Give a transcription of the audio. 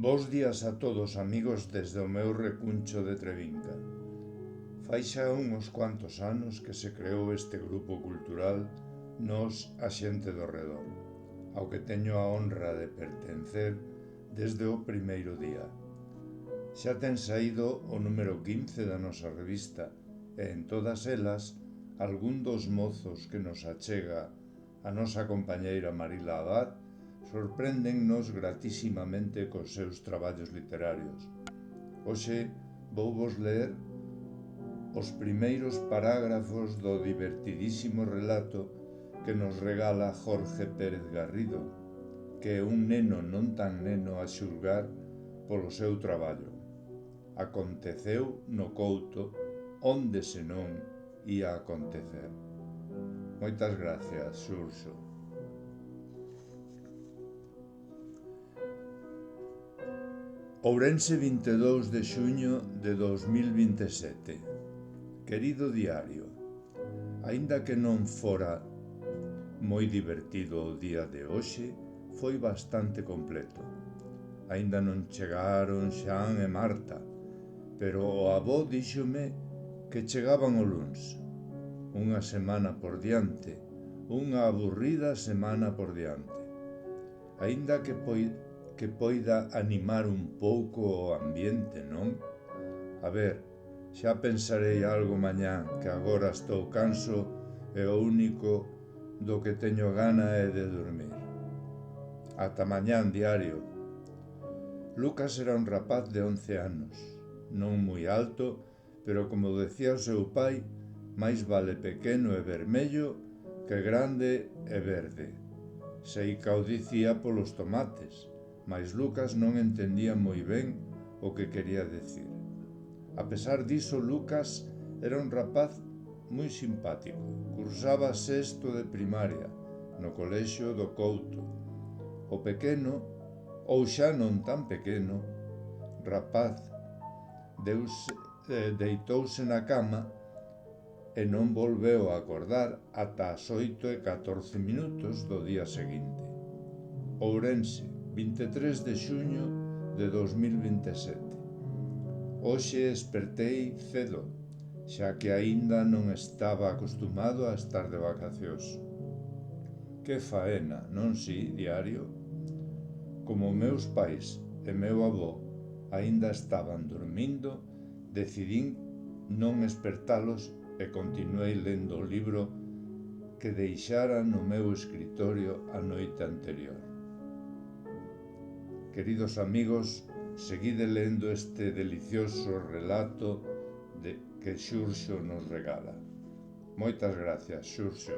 Bos días a todos, amigos, desde o meu recuncho de Trevinca. Fai xa uns cuantos anos que se creou este grupo cultural Nós, a xente do redor, ao que teño a honra de pertencer desde o primeiro día. Xa ten saído o número 15 da nosa revista e en todas elas algún dos mozos que nos achega a nosa compañeira Marila Abad sorpréndennos gratísimamente cos seus traballos literarios. Hoxe vou vos ler os primeiros parágrafos do divertidísimo relato que nos regala Jorge Pérez Garrido, que é un neno non tan neno a xulgar polo seu traballo. Aconteceu no Couto, onde senón ía acontecer. Moitas gracias, Xurxo. Ourense, 22 de xuño de 2027. Querido diario, aínda que non fora moi divertido o día de hoxe, foi bastante completo. Aínda non chegaron Xan e Marta, pero o avó díxome que chegaban o luns. Unha semana por diante, unha aburrida semana por diante. Aínda que poida animar un pouco o ambiente, non? A ver, xa pensarei algo mañá, que agora estou canso e o único do que teño gana é de dormir. Ata mañán, diario. Lucas era un rapaz de 11 anos, non moi alto, pero como decía o seu pai, máis vale pequeno e vermello que grande e verde. Seica o dicía polos tomates, mais Lucas non entendía moi ben o que quería decir. A pesar diso, Lucas era un rapaz moi simpático. Cursaba sexto de primaria no colexio do Couto. O pequeno, ou xa non tan pequeno, rapaz deitouse na cama e non volveu a acordar ata as 8:14 do día seguinte. Ourense, 23 de xuño de 2027. Hoxe espertei cedo, xa que aínda non estaba acostumado a estar de vacacións. Que faena, non si, diario? Como meus pais e meu avó aínda estaban dormindo, decidín non espertalos e continuei lendo o libro que deixara no meu escritorio a noite anterior. Queridos amigos, seguide lendo este delicioso relato que Xurxo nos regala. Moitas gracias, Xurxo.